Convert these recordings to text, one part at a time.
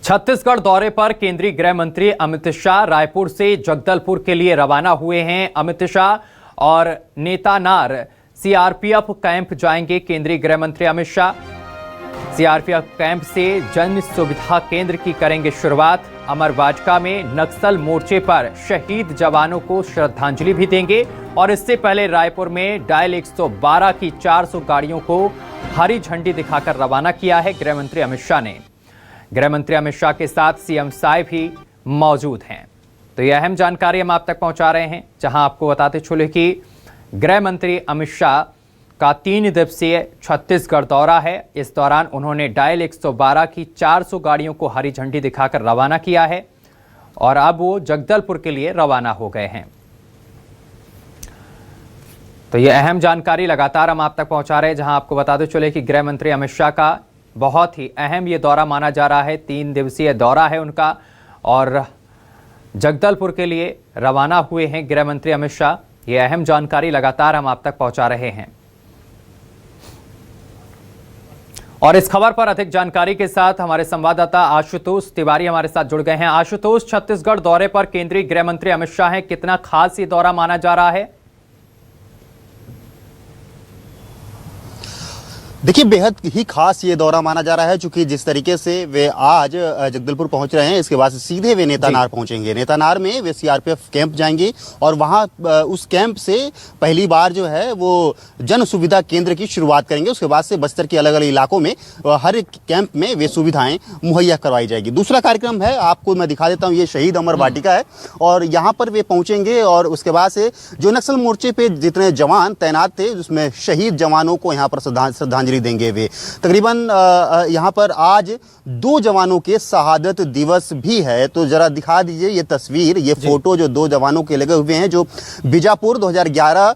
छत्तीसगढ़ दौरे पर केंद्रीय गृह मंत्री अमित शाह रायपुर से जगदलपुर के लिए रवाना हुए हैं। अमित शाह और नेतानार सीआरपीएफ कैंप जाएंगे। केंद्रीय गृह मंत्री अमित शाह सीआरपीएफ कैंप से जन सुविधा केंद्र की करेंगे शुरुआत। अमर वाटिका में नक्सल मोर्चे पर शहीद जवानों को श्रद्धांजलि भी देंगे और इससे पहले रायपुर में डायल 112 की 400 गाड़ियों को हरी झंडी दिखाकर रवाना किया है गृह मंत्री अमित शाह ने। गृह मंत्री अमित शाह के साथ सीएम साय भी मौजूद हैं। तो यह अहम जानकारी हम आप तक पहुंचा रहे हैं, जहां आपको बताते चले कि गृह मंत्री अमित शाह का 3 दिवसीय छत्तीसगढ़ दौरा है। इस दौरान उन्होंने डायल 112 की 400 गाड़ियों को हरी झंडी दिखाकर रवाना किया है और अब वो जगदलपुर के लिए रवाना हो गए हैं। तो यह अहम जानकारी लगातार हम आप तक पहुंचा रहे हैं, जहां आपको बताते चले कि गृह मंत्री अमित शाह का बहुत ही अहम ये दौरा माना जा रहा है। 3 दिवसीय दौरा है उनका और जगदलपुर के लिए रवाना हुए हैं गृह मंत्री अमित शाह। ये अहम जानकारी लगातार हम आप तक पहुंचा रहे हैं और इस खबर पर अधिक जानकारी के साथ हमारे संवाददाता आशुतोष तिवारी हमारे साथ जुड़ गए हैं। आशुतोष, छत्तीसगढ़ दौरे पर केंद्रीय गृह मंत्री अमित शाह हैं, कितना खास ये दौरा माना जा रहा है? देखिए, बेहद ही खास ये दौरा माना जा रहा है, क्योंकि जिस तरीके से वे आज जगदलपुर पहुंच रहे हैं, इसके बाद सीधे वे नेतानार पहुंचेंगे। नेतानार में वे सीआरपीएफ कैंप जाएंगे और वहां उस कैंप से पहली बार जो है वो जन सुविधा केंद्र की शुरुआत करेंगे। उसके बाद से बस्तर के अलग अलग इलाकों में हर एक कैंप में वे सुविधाएं मुहैया करवाई जाएगी। दूसरा कार्यक्रम है, आपको मैं दिखा देता हूँ, ये शहीद अमर वाटिका है और यहाँ पर वे पहुंचेंगे और उसके बाद से जो नक्सल मोर्चे पे जितने जवान तैनात थे, उसमें शहीद जवानों को यहाँ पर श्रद्धांजलि देंगे। वे तकरीबन यहां पर आज 2 जवानों के शहादत दिवस भी है। तो जरा दिखा दीजिए ये तस्वीर, ये फोटो जो 2 जवानों के लगे हुए हैं, जो बीजापुर 2011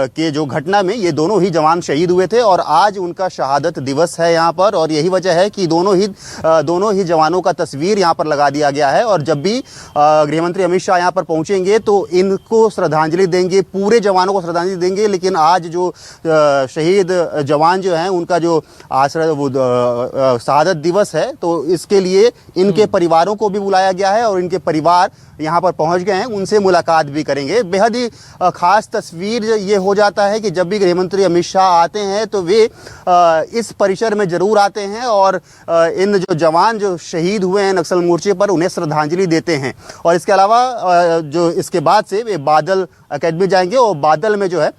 के जो घटना में ये दोनों ही जवान शहीद हुए थे और आज उनका शहादत दिवस है यहां पर। और यही वजह है कि दोनों ही जवानों का तस्वीर यहां पर लगा दिया गया है और जब भी गृह मंत्री अमित शाह यहां पर पहुंचेंगे तो इनको श्रद्धांजलि देंगे, पूरे जवानों को श्रद्धांजलि देंगे। लेकिन आज जो शहीद जवान जो हैं, उनका जो आश्रय वो शहादत दिवस है, तो इसके लिए इनके परिवारों को भी बुलाया गया है और इनके परिवार यहाँ पर पहुँच गए हैं, उनसे मुलाकात भी करेंगे। बेहद ही खास तस्वीर ये हो जाता है कि जब भी गृह मंत्री अमित शाह आते हैं तो वे इस परिसर में जरूर आते हैं और इन जो जवान जो शहीद हुए हैं नक्सल मोर्चे पर, उन्हें श्रद्धांजलि देते हैं। और इसके अलावा जो इसके बाद से वे बादल अकेडमी जाएंगे और बादल में जो है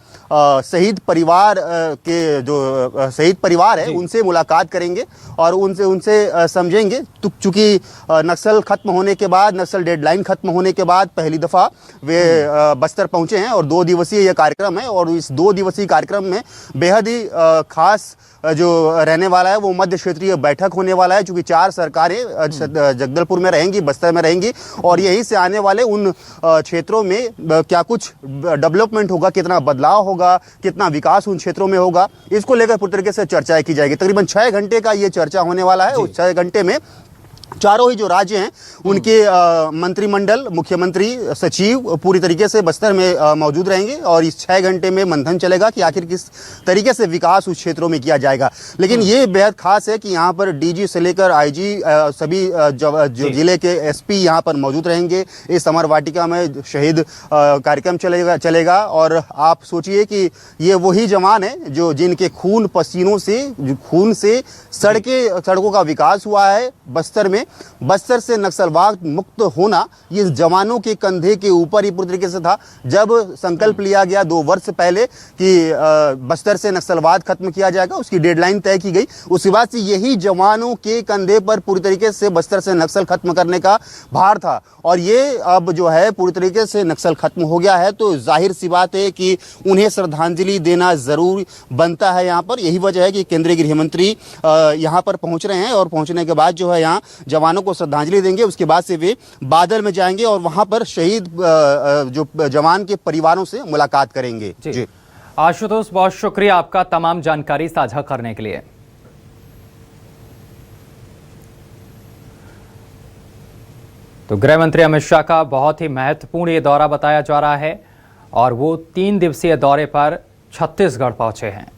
शहीद परिवार के जो शहीद परिवार है उनसे मुलाकात करेंगे और उनसे समझेंगे। चूंकि नक्सल खत्म होने के बाद, नक्सल डेडलाइन खत्म होने के बाद पहली दफा वे बस्तर पहुंचे हैं और 2 दिवसीय यह कार्यक्रम है और इस 2 दिवसीय कार्यक्रम में बेहद ही खास जो रहने वाला है वो मध्य क्षेत्रीय बैठक होने वाला है, क्योंकि 4 सरकारें जगदलपुर में रहेंगी, बस्तर में रहेंगी और यहीं से आने वाले उन क्षेत्रों में क्या कुछ डेवलपमेंट होगा, कितना बदलाव होगा, कितना विकास उन क्षेत्रों में होगा, इसको लेकर पूरी तरीके से चर्चा की जाएगी। तकरीबन 6 घंटे का ये चर्चा होने वाला है। उस 6 घंटे में चारों ही जो राज्य हैं उनके मंत्रिमंडल, मुख्यमंत्री, सचिव पूरी तरीके से बस्तर में मौजूद रहेंगे और इस 6 घंटे में मंथन चलेगा कि आखिर किस तरीके से विकास उस क्षेत्रों में किया जाएगा। लेकिन ये बेहद खास है कि यहाँ पर डीजी से लेकर आईजी सभी जो जिले के एसपी यहाँ पर मौजूद रहेंगे। इस अमर वाटिका में शहीद कार्यक्रम चलेगा और आप सोचिए कि ये वही जवान है जो जिनके खून पसीनों से, खून से सड़कों का विकास हुआ है बस्तर में। बस्तर से नक्सलवाद मुक्त होना ये जवानों के कंधे के ऊपर ही पूरी तरीके से था। जब संकल्प लिया गया 2 वर्ष पहले कि बस्तर से नक्सलवाद खत्म किया जाएगा, उसकी डेडलाइन तय की गई, उसके बाद से यही जवानों के कंधे पर पूरी तरीके से बस्तर से नक्सल खत्म करने का भार था और ये अब जो है पूरी तरीके से नक्सल खत्म हो गया है। तो जाहिर सी बात है कि उन्हें श्रद्धांजलि देना जरूर बनता है यहाँ पर। यही वजह है कि केंद्रीय गृह मंत्री यहाँ पर पहुंच रहे हैं और पहुंचने के बाद जो है यहाँ जवानों को श्रद्धांजलि देंगे। उसके बाद से वे बादल में जाएंगे और वहां पर शहीद जो जवान के परिवारों से मुलाकात करेंगे। जी आशुतोष, बहुत शुक्रिया आपका तमाम जानकारी साझा करने के लिए। तो गृह मंत्री अमित शाह का बहुत ही महत्वपूर्ण ये दौरा बताया जा रहा है और वो 3 दिवसीय दौरे पर छत्तीसगढ़ पहुंचे हैं।